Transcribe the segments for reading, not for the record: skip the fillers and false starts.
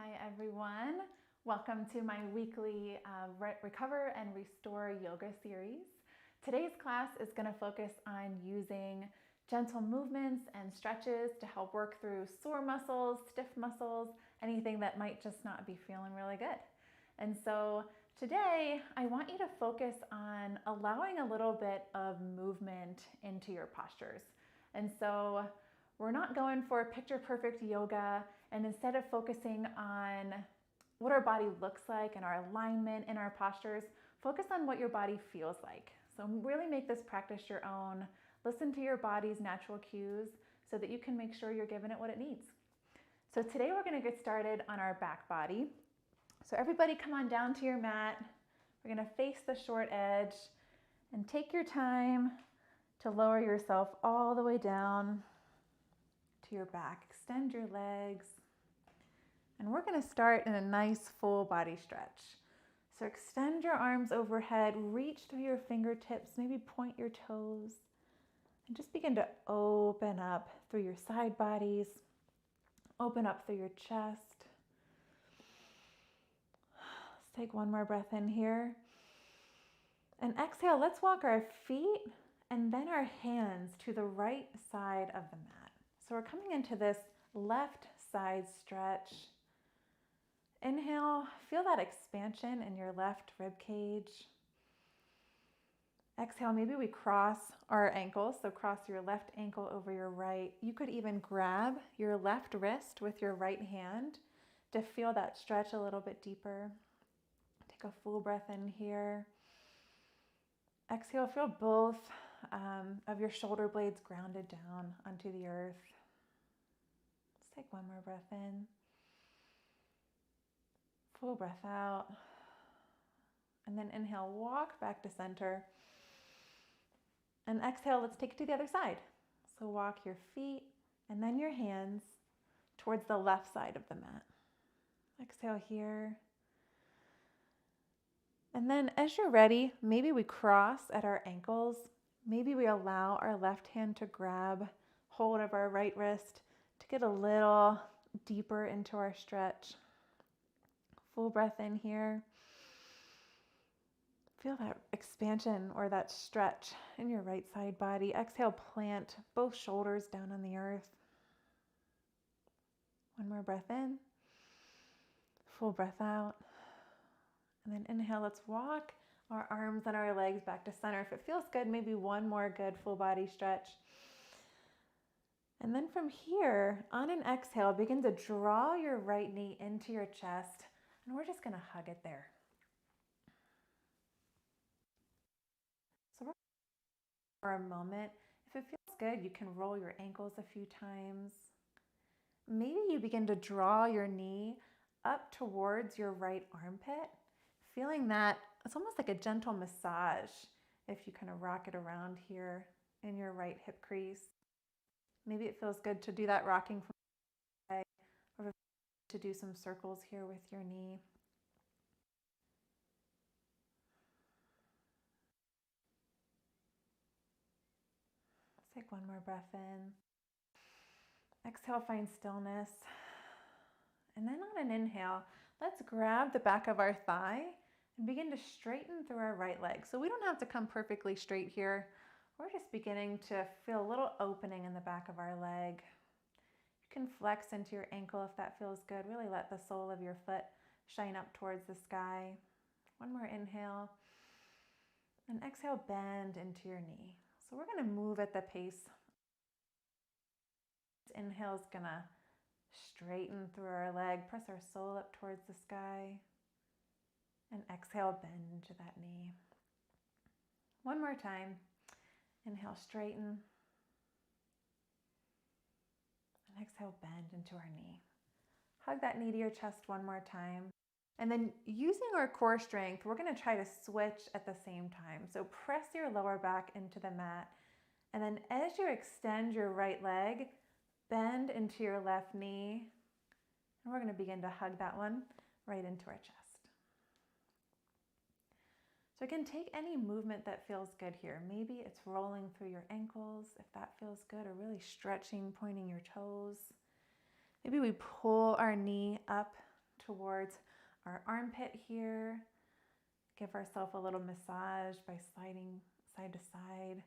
Hi everyone, welcome to my weekly Recover and Restore yoga series. Today's class is going to focus on using gentle movements and stretches to help work through sore muscles, stiff muscles, anything that might just not be feeling really good. And so today I want you to focus on allowing a little bit of movement into your postures. And so we're not going for picture perfect yoga, and instead of focusing on what our body looks like and our alignment in our postures, focus on what your body feels like. So really make this practice your own. Listen to your body's natural cues so that you can make sure you're giving it what it needs. So today we're going to get started on our back body. So everybody come on down to your mat. We're going to face the short edge and take your time to lower yourself all the way down to your back. Extend your legs. And we're going to start in a nice full body stretch. So extend your arms overhead, reach through your fingertips, maybe point your toes, and just begin to open up through your side bodies, open up through your chest. Let's take one more breath in here. And exhale, let's walk our feet and then our hands to the right side of the mat. So we're coming into this left side stretch. Inhale, feel that expansion in your left rib cage. Exhale, maybe we cross our ankles, so cross your left ankle over your right. You could even grab your left wrist with your right hand to feel that stretch a little bit deeper. Take a full breath in here. Exhale, feel both of your shoulder blades grounded down onto the earth. Let's take one more breath in. Full breath out. And then inhale, walk back to center. And exhale, let's take it to the other side. So walk your feet and then your hands towards the left side of the mat. Exhale here. And then as you're ready, maybe we cross at our ankles. Maybe we allow our left hand to grab hold of our right wrist to get a little deeper into our stretch. Full breath in here. Feel that expansion or that stretch in your right side body. Exhale, plant both shoulders down on the earth. One more breath in. Full breath out. And then inhale, let's walk our arms and our legs back to center. If it feels good, maybe one more good full body stretch. And then from here, on an exhale, begin to draw your right knee into your chest, and we're just going to hug it there. So we're for a moment. If it feels good, you can roll your ankles a few times. Maybe you begin to draw your knee up towards your right armpit, feeling that it's almost like a gentle massage if you kind of rock it around here in your right hip crease. Maybe it feels good to do that rocking from the side, or to do some circles here with your knee. Let's take one more breath in. Exhale, find stillness. And then on an inhale, let's grab the back of our thigh and begin to straighten through our right leg. So we don't have to come perfectly straight here. We're just beginning to feel a little opening in the back of our leg. You can flex into your ankle if that feels good. Really let the sole of your foot shine up towards the sky. One more inhale. And exhale, bend into your knee. So we're going to move at the pace. This inhale is going to straighten through our leg, press our sole up towards the sky. And exhale, bend into that knee. One more time. Inhale, straighten. And exhale, bend into our knee. Hug that knee to your chest one more time. And then using our core strength, we're going to try to switch at the same time. So press your lower back into the mat. And then as you extend your right leg, bend into your left knee. And we're going to begin to hug that one right into our chest. So again, take any movement that feels good here. Maybe it's rolling through your ankles, if that feels good, or really stretching, pointing your toes. Maybe we pull our knee up towards our armpit here. Give ourselves a little massage by sliding side to side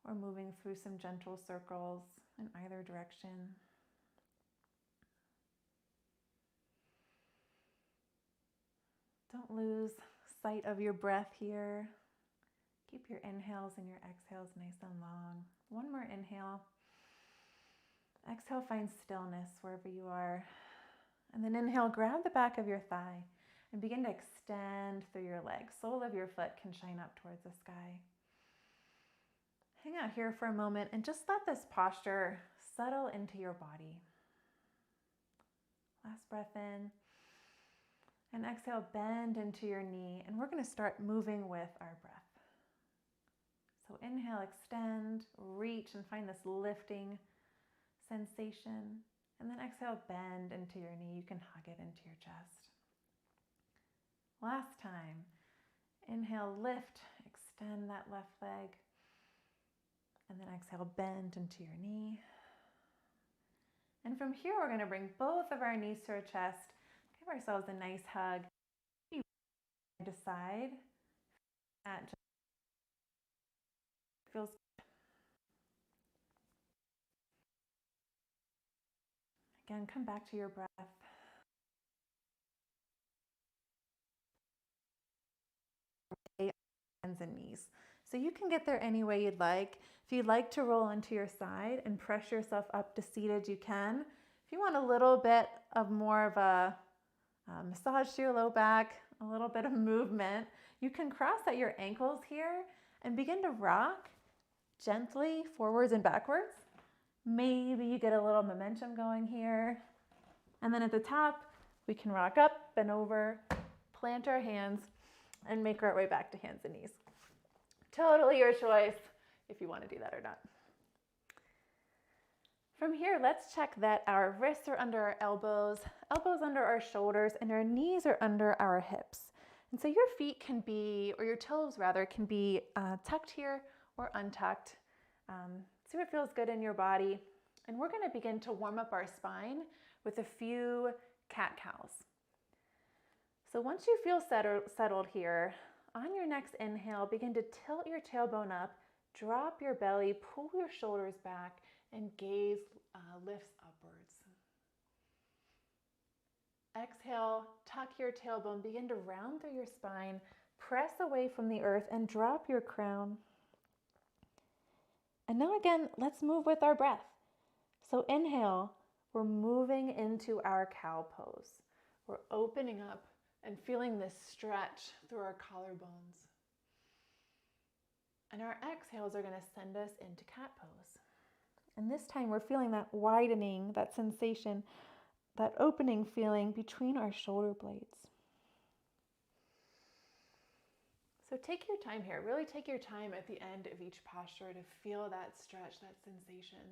or moving through some gentle circles in either direction. Don't lose sight of your breath here. Keep your inhales and your exhales nice and long. One more inhale. Exhale, find stillness wherever you are. And then inhale, grab the back of your thigh and begin to extend through your legs. Sole of your foot can shine up towards the sky. Hang out here for a moment and just let this posture settle into your body. Last breath in. And exhale, bend into your knee. And we're going to start moving with our breath. So inhale, extend, reach, and find this lifting sensation. And then exhale, bend into your knee. You can hug it into your chest. Last time. Inhale, lift, extend that left leg. And then exhale, bend into your knee. And from here, we're going to bring both of our knees to our chest. Give ourselves a nice hug. Side to side. That just feels good. Again, come back to your breath. Hands and knees. So you can get there any way you'd like. If you'd like to roll onto your side and press yourself up to seated, you can. If you want a little bit of more of a massage to your low back, a little bit of movement, you can cross at your ankles here and begin to rock gently forwards and backwards. Maybe you get a little momentum going here. And then at the top, we can rock up and over, plant our hands, and make our way back to hands and knees. Totally your choice if you want to do that or not. From here, let's check that our wrists are under our elbows under our shoulders, and our knees are under our hips. And so your feet can be, or your toes rather, can be tucked here or untucked. See what feels good in your body. And we're going to begin to warm up our spine with a few cat-cows. So once you feel settled here, on your next inhale, begin to tilt your tailbone up, drop your belly, pull your shoulders back, and gaze lifts upwards. Exhale, tuck your tailbone, begin to round through your spine, press away from the earth, and drop your crown. And now again, let's move with our breath. So inhale, we're moving into our cow pose. We're opening up and feeling this stretch through our collarbones. And our exhales are going to send us into cat pose. And this time we're feeling that widening, that sensation, that opening feeling between our shoulder blades. So take your time here. Really take your time at the end of each posture to feel that stretch, that sensation.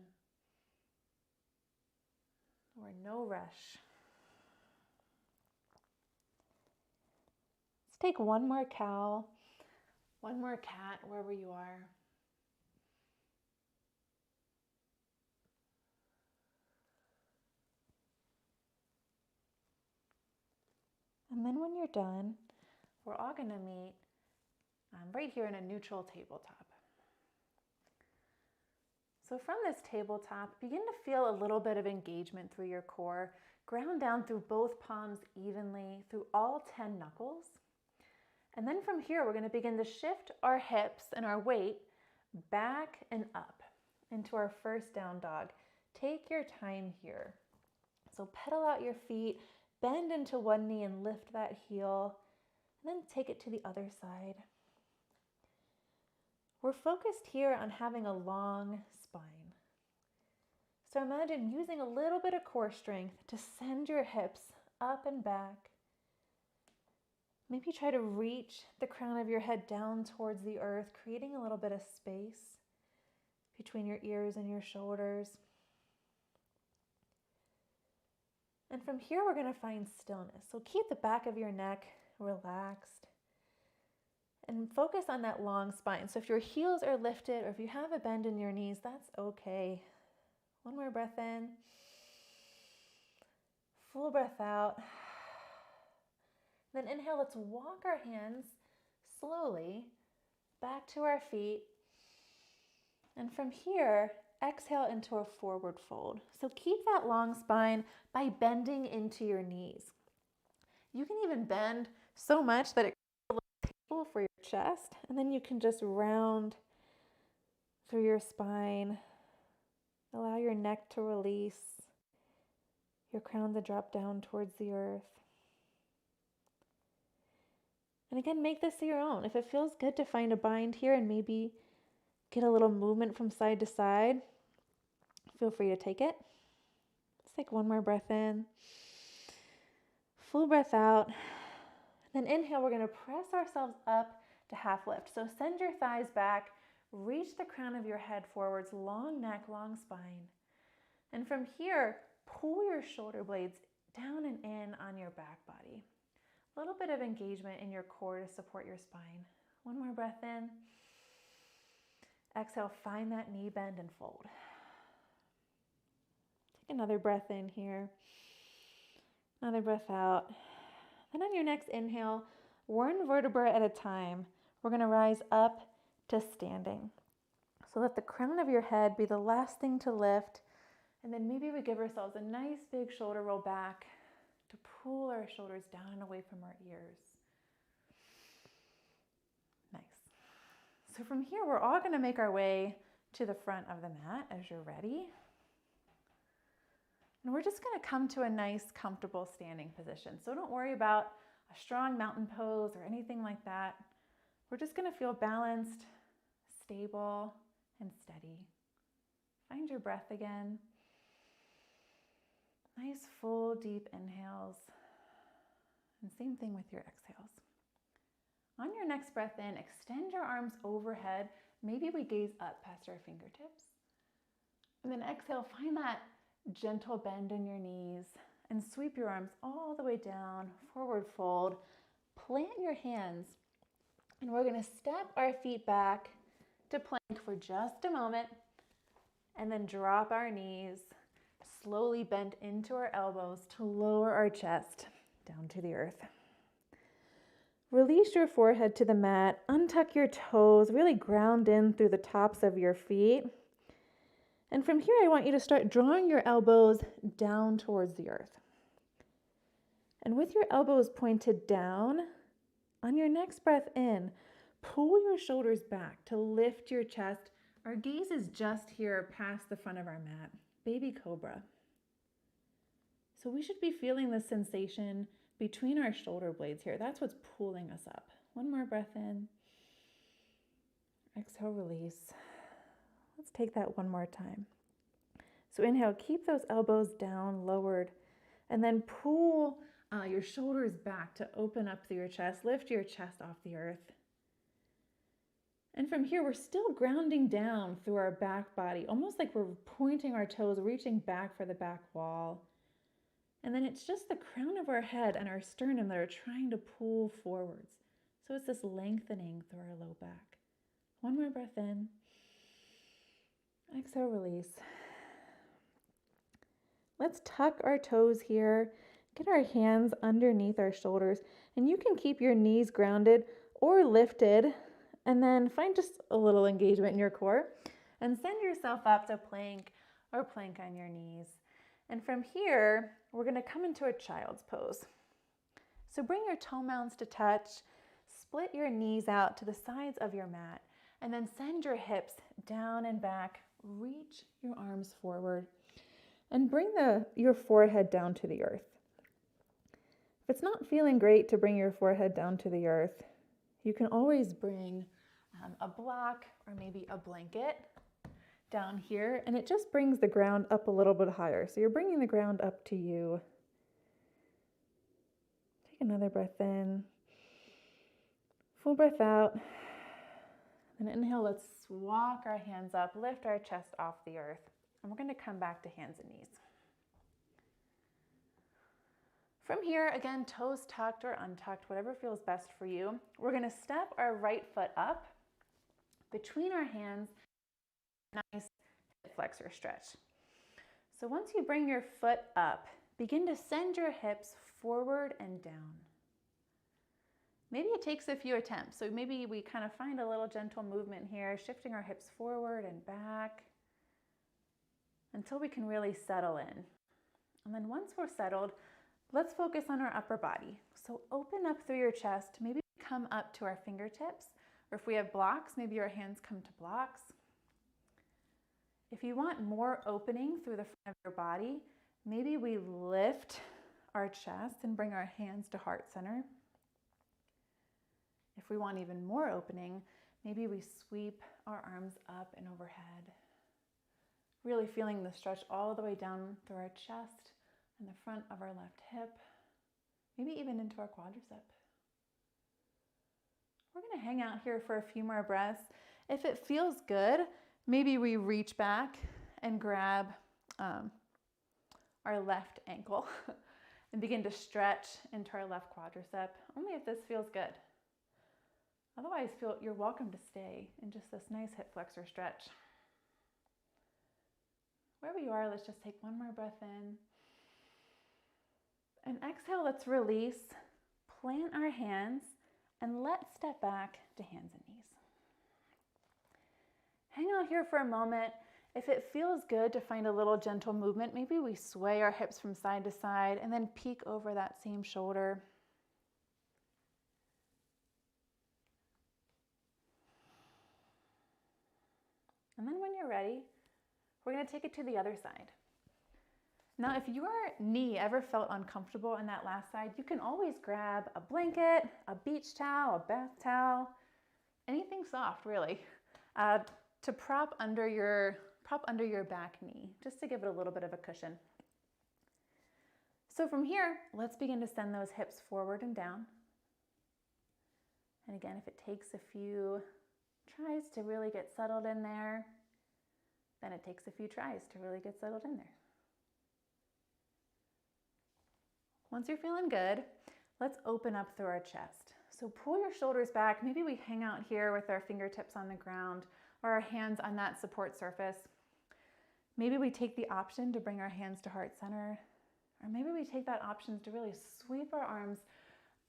We're no rush. Let's take one more cow, one more cat, wherever you are. And then when you're done, we're all going to meet right here in a neutral tabletop. So from this tabletop, begin to feel a little bit of engagement through your core. Ground down through both palms evenly, through all 10 knuckles. And then from here, we're going to begin to shift our hips and our weight back and up into our first down dog. Take your time here. So pedal out your feet, bend into one knee and lift that heel, and then take it to the other side. We're focused here on having a long spine. So imagine using a little bit of core strength to send your hips up and back. Maybe try to reach the crown of your head down towards the earth, creating a little bit of space between your ears and your shoulders. And from here, we're going to find stillness. So keep the back of your neck relaxed and focus on that long spine. So if your heels are lifted or if you have a bend in your knees, that's okay. One more breath in. Full breath out. Then inhale, let's walk our hands slowly back to our feet. And from here, exhale into a forward fold. So keep that long spine by bending into your knees. You can even bend so much that it creates a little table for your chest, and then you can just round through your spine. Allow your neck to release, your crown to drop down towards the earth. And again, make this your own. If it feels good to find a bind here and maybe get a little movement from side to side, feel free to take it. Let's take one more breath in. Full breath out. Then inhale, we're going to press ourselves up to half lift. So send your thighs back, reach the crown of your head forwards, long neck, long spine. And from here, pull your shoulder blades down and in on your back body. A little bit of engagement in your core to support your spine. One more breath in. Exhale, find that knee bend and fold. Take another breath in here. Another breath out. Then on your next inhale, one vertebra at a time, we're going to rise up to standing. So let the crown of your head be the last thing to lift. And then maybe we give ourselves a nice big shoulder roll back to pull our shoulders down and away from our ears. Nice. So from here, we're all going to make our way to the front of the mat as you're ready. And we're just going to come to a nice, comfortable standing position. So don't worry about a strong mountain pose or anything like that. We're just going to feel balanced, stable, and steady. Find your breath again. Nice, full, deep inhales. And same thing with your exhales. On your next breath in, extend your arms overhead. Maybe we gaze up past our fingertips. And then exhale, find that gentle bend in your knees and sweep your arms all the way down, forward fold. Plant your hands, and we're going to step our feet back to plank for just a moment, and then drop our knees, slowly bend into our elbows to lower our chest down to the earth. Release your forehead to the mat, untuck your toes, really ground in through the tops of your feet. And from here, I want you to start drawing your elbows down towards the earth. And with your elbows pointed down, on your next breath in, pull your shoulders back to lift your chest. Our gaze is just here past the front of our mat, baby cobra. So we should be feeling the sensation between our shoulder blades here. That's what's pulling us up. One more breath in. Exhale, release. Let's take that one more time. So inhale, keep those elbows down, lowered, and then pull your shoulders back to open up through your chest. Lift your chest off the earth. And from here, we're still grounding down through our back body, almost like we're pointing our toes, reaching back for the back wall. And then it's just the crown of our head and our sternum that are trying to pull forwards. So it's this lengthening through our low back. One more breath in. Exhale, release. Let's tuck our toes here. Get our hands underneath our shoulders. And you can keep your knees grounded or lifted. And then find just a little engagement in your core. And send yourself up to plank or plank on your knees. And from here, we're going to come into a child's pose. So bring your toe mounds to touch. Split your knees out to the sides of your mat. And then send your hips down and back. Reach your arms forward. And bring your forehead down to the earth. If it's not feeling great to bring your forehead down to the earth, you can always bring a block or maybe a blanket down here, and it just brings the ground up a little bit higher. So you're bringing the ground up to you. Take another breath in. Full breath out. And inhale, let's walk our hands up, lift our chest off the earth. And we're going to come back to hands and knees. From here, again, toes tucked or untucked, whatever feels best for you. We're going to step our right foot up between our hands. Nice hip flexor stretch. So once you bring your foot up, begin to send your hips forward and down. Maybe it takes a few attempts. So maybe we kind of find a little gentle movement here, shifting our hips forward and back until we can really settle in. And then once we're settled, let's focus on our upper body. So open up through your chest, maybe come up to our fingertips, or if we have blocks, maybe your hands come to blocks. If you want more opening through the front of your body, maybe we lift our chest and bring our hands to heart center. If we want even more opening, maybe we sweep our arms up and overhead, really feeling the stretch all the way down through our chest and the front of our left hip, maybe even into our quadricep. We're going to hang out here for a few more breaths. If it feels good, maybe we reach back and grab our left ankle and begin to stretch into our left quadricep, only if this feels good. Otherwise, you're welcome to stay in just this nice hip flexor stretch. Wherever you are, let's just take one more breath in. And exhale, let's release, plant our hands, and let's step back to hands and knees. Hang out here for a moment. If it feels good to find a little gentle movement, maybe we sway our hips from side to side and then peek over that same shoulder. And then when you're ready, we're going to take it to the other side. Now, if your knee ever felt uncomfortable on that last side, you can always grab a blanket, a beach towel, a bath towel, anything soft really, to prop under your back knee, just to give it a little bit of a cushion. So from here, let's begin to send those hips forward and down. And again, if it takes a few tries to really get settled in there, then it takes a few tries to really get settled in there. Once you're feeling good, let's open up through our chest. So pull your shoulders back. Maybe we hang out here with our fingertips on the ground or our hands on that support surface. Maybe we take the option to bring our hands to heart center, or maybe we take that option to really sweep our arms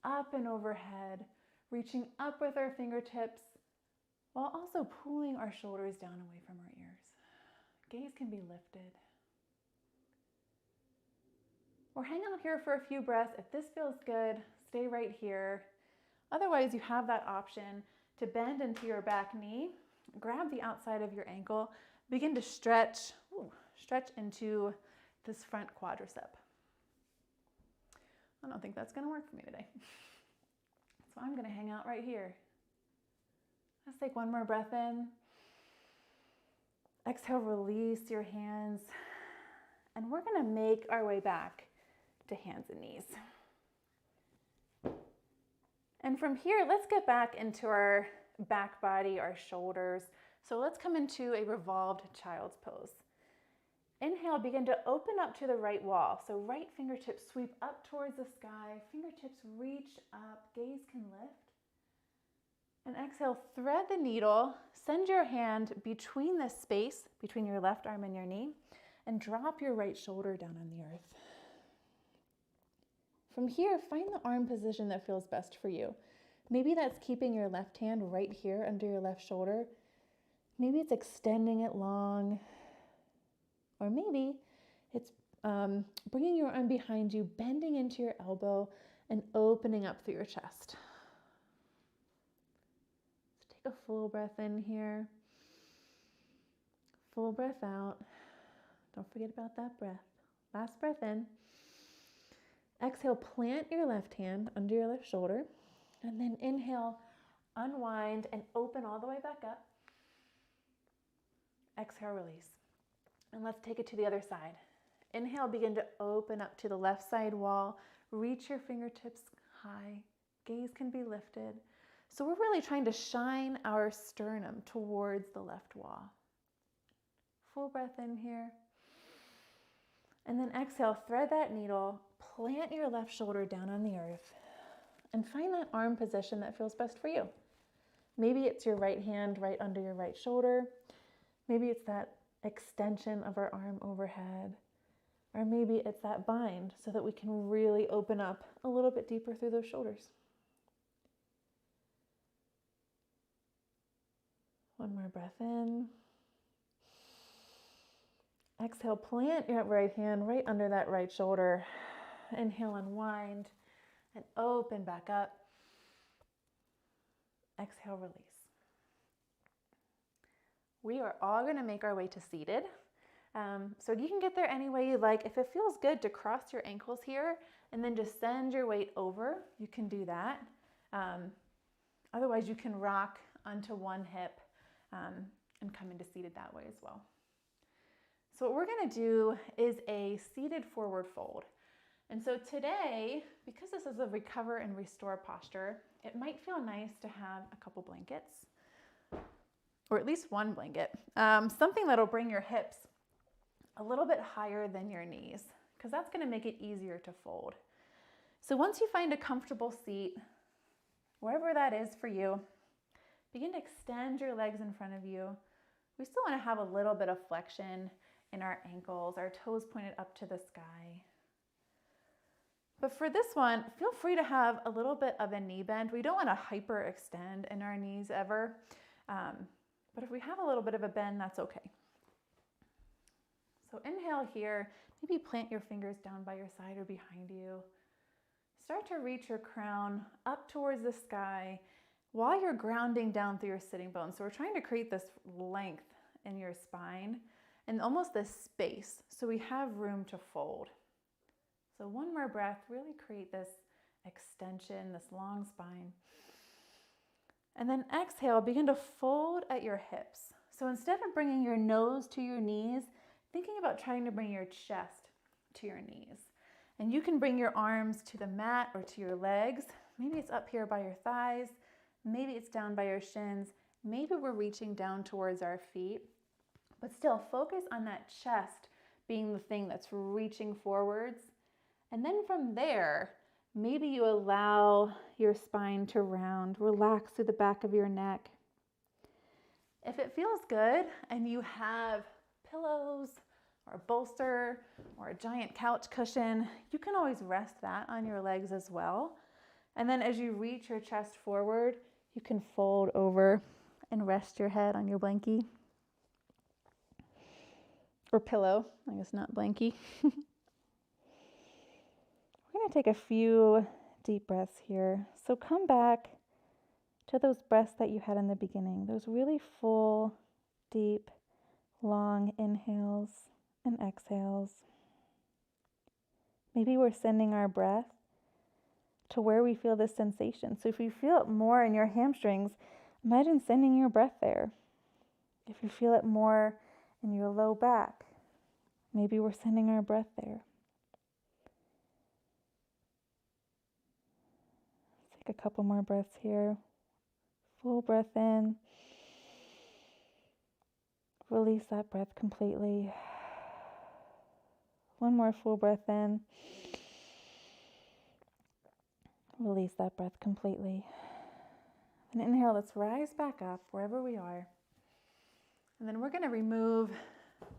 up and overhead, reaching up with our fingertips while also pulling our shoulders down away from our ears. Gaze can be lifted. Or hang out here for a few breaths. If this feels good, stay right here. Otherwise, you have that option to bend into your back knee, grab the outside of your ankle, begin to stretch into this front quadricep. I don't think that's going to work for me today. So I'm going to hang out right here. Let's take one more breath in. Exhale, release your hands. And we're going to make our way back to hands and knees. And from here, let's get back into our back body, our shoulders. So let's come into a revolved child's pose. Inhale, begin to open up to the right wall. So right fingertips sweep up towards the sky, fingertips reach up, gaze can lift. And exhale, thread the needle, send your hand between the space between your left arm and your knee, and drop your right shoulder down on the earth. From here, find the arm position that feels best for you. Maybe that's keeping your left hand right here under your left shoulder. Maybe it's extending it long. Or maybe it's bringing your arm behind you, bending into your elbow, and opening up through your chest. So take a full breath in here. Full breath out. Don't forget about that breath. Last breath in. Exhale, plant your left hand under your left shoulder. And then inhale, unwind and open all the way back up. Exhale, release. And let's take it to the other side. Inhale, begin to open up to the left side wall. Reach your fingertips high. Gaze can be lifted. So we're really trying to shine our sternum towards the left wall. Full breath in here. And then exhale, thread that needle, plant your left shoulder down on the earth, and find that arm position that feels best for you. Maybe it's your right hand right under your right shoulder. Maybe it's that extension of our arm overhead. Or maybe it's that bind so that we can really open up a little bit deeper through those shoulders. One more breath in. Exhale, plant your right hand right under that right shoulder. Inhale, unwind, and open back up. Exhale, release. We are all going to make our way to seated. So you can get there any way you like. If it feels good to cross your ankles here and then just send your weight over, you can do that. Otherwise, you can rock onto one hip and come into seated that way as well. So what we're going to do is a seated forward fold. And so today, because this is a recover and restore posture, it might feel nice to have a couple blankets, or at least one blanket, something that'll bring your hips a little bit higher than your knees, because that's going to make it easier to fold. So once you find a comfortable seat, wherever that is for you, begin to extend your legs in front of you. We still want to have a little bit of flexion in our ankles, our toes pointed up to the sky. But for this one, feel free to have a little bit of a knee bend. We don't want to hyperextend in our knees ever. But if we have a little bit of a bend, that's okay. So inhale here, maybe plant your fingers down by your side or behind you. Start to reach your crown up towards the sky while you're grounding down through your sitting bones. So we're trying to create this length in your spine and almost this space so we have room to fold. So one more breath, really create this extension, this long spine. And then exhale, begin to fold at your hips. So instead of bringing your nose to your knees, thinking about trying to bring your chest to your knees. And you can bring your arms to the mat or to your legs. Maybe it's up here by your thighs. Maybe it's down by your shins. Maybe we're reaching down towards our feet. But still focus on that chest being the thing that's reaching forwards. And then from there, maybe you allow your spine to round, relax through the back of your neck. If it feels good and you have pillows or a bolster or a giant couch cushion, you can always rest that on your legs as well. And then as you reach your chest forward, you can fold over and rest your head on your blankie. Or pillow, I guess not blankie. We're going to take a few deep breaths here. So come back to those breaths that you had in the beginning, those really full, deep, long inhales and exhales. Maybe we're sending our breath to where we feel this sensation. So if you feel it more in your hamstrings, imagine sending your breath there. If you feel it more in your low back, maybe we're sending our breath there. Let's take a couple more breaths here. Full breath in. Release that breath completely. One more full breath in. Release that breath completely. And inhale, let's rise back up wherever we are. And then we're going to remove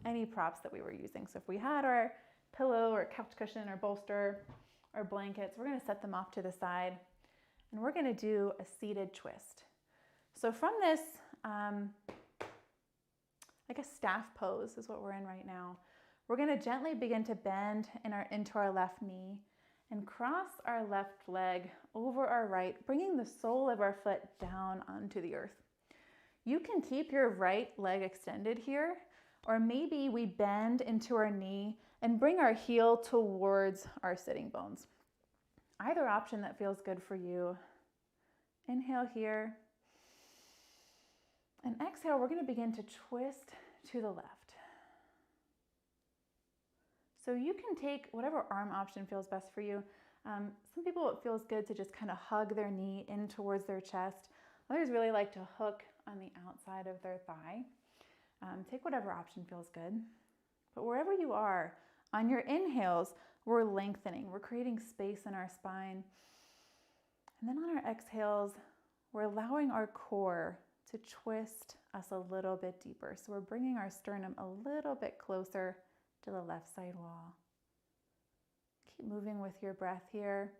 any props that we were using. So if we had our pillow or couch cushion or bolster or blankets, we're going to set them off to the side. And we're going to do a seated twist. So from this, like a staff pose is what we're in right now. We're going to gently begin to bend into our left knee and cross our left leg over our right, bringing the sole of our foot down onto the earth. You can keep your right leg extended here, or maybe we bend into our knee and bring our heel towards our sitting bones. Either option that feels good for you. Inhale here. And exhale, we're going to begin to twist to the left. So you can take whatever arm option feels best for you. Some people, it feels good to just kind of hug their knee in towards their chest. Others really like to hook on the outside of their thigh. Take whatever option feels good. But wherever you are, on your inhales, we're lengthening. We're creating space in our spine. And then on our exhales, we're allowing our core to twist us a little bit deeper. So we're bringing our sternum a little bit closer to the left side wall. Keep moving with your breath here.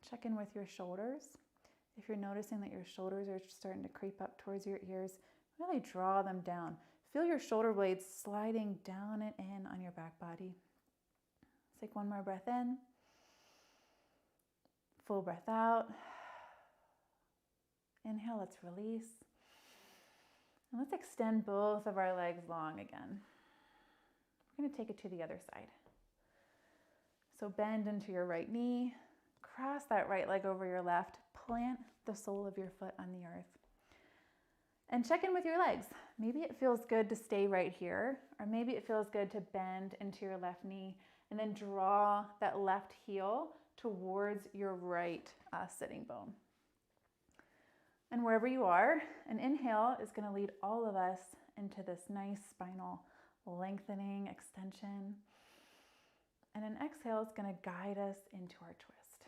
Check in with your shoulders. If you're noticing that your shoulders are starting to creep up towards your ears, really draw them down. Feel your shoulder blades sliding down and in on your back body. Let's take one more breath in. Full breath out. Inhale, let's release. And let's extend both of our legs long again. We're going to take it to the other side. So bend into your right knee, cross that right leg over your left, plant the sole of your foot on the earth. And check in with your legs. Maybe it feels good to stay right here, or maybe it feels good to bend into your left knee and then draw that left heel towards your right sitting bone. And wherever you are, an inhale is going to lead all of us into this nice spinal lengthening, extension. And an exhale is going to guide us into our twist.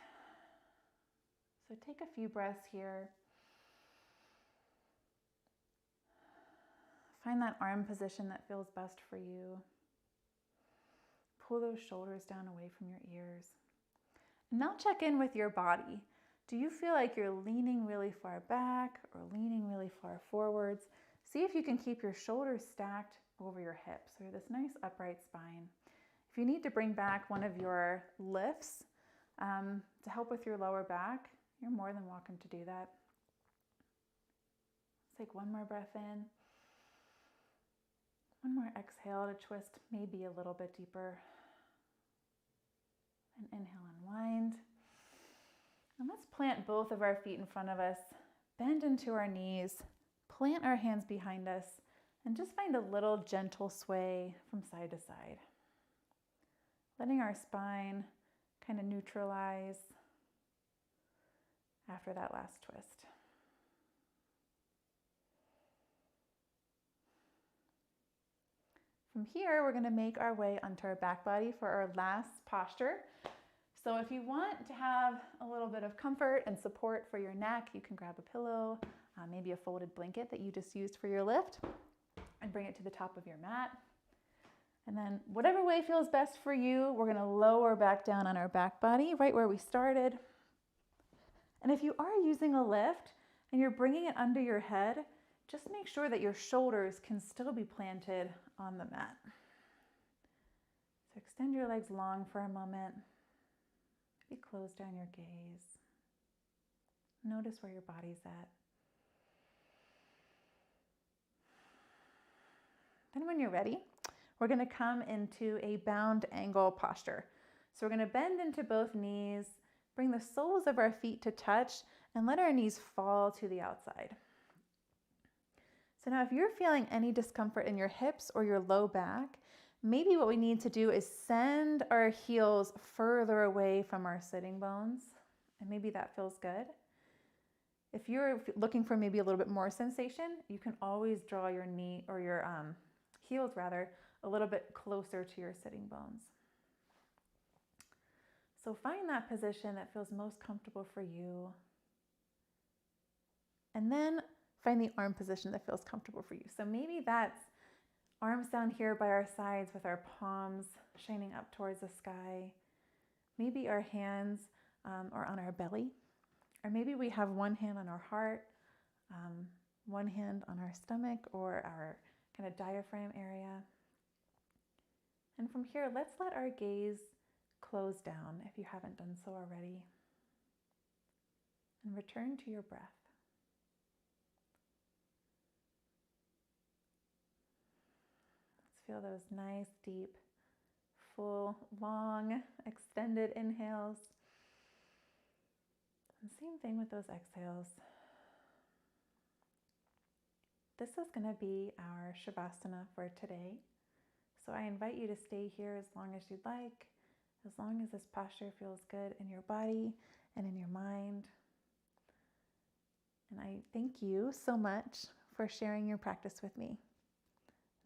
So take a few breaths here. Find that arm position that feels best for you. Pull those shoulders down away from your ears. Now check in with your body. Do you feel like you're leaning really far back or leaning really far forwards? See if you can keep your shoulders stacked over your hips, or this nice upright spine. If you need to bring back one of your lifts to help with your lower back, you're more than welcome to do that. Let's take one more breath in. One more exhale to twist maybe a little bit deeper. And inhale, unwind. And let's plant both of our feet in front of us, bend into our knees, plant our hands behind us, and just find a little gentle sway from side to side. Letting our spine kind of neutralize after that last twist. From here, we're going to make our way onto our back body for our last posture. So if you want to have a little bit of comfort and support for your neck, you can grab a pillow, maybe a folded blanket that you just used for your lift, and bring it to the top of your mat. And then whatever way feels best for you, we're going to lower back down on our back body, right where we started. And if you are using a lift and you're bringing it under your head, just make sure that your shoulders can still be planted on the mat. So extend your legs long for a moment. Maybe close down your gaze. Notice where your body's at. Then when you're ready, we're going to come into a bound angle posture. So we're going to bend into both knees, bring the soles of our feet to touch, and let our knees fall to the outside. So now if you're feeling any discomfort in your hips or your low back, maybe what we need to do is send our heels further away from our sitting bones, and maybe that feels good. If you're looking for maybe a little bit more sensation, you can always draw your knee or your heels rather a little bit closer to your sitting bones. So find that position that feels most comfortable for you. And then find the arm position that feels comfortable for you. So maybe that's arms down here by our sides with our palms shining up towards the sky. Maybe our hands are on our belly. Or maybe we have one hand on our heart, one hand on our stomach or our kind of diaphragm area. And from here, let's let our gaze close down if you haven't done so already. And return to your breath. Let's feel those nice, deep, full, long, extended inhales. And same thing with those exhales. This is going to be our Shavasana for today. So I invite you to stay here as long as you'd like, as long as this posture feels good in your body and in your mind. And I thank you so much for sharing your practice with me.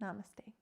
Namaste.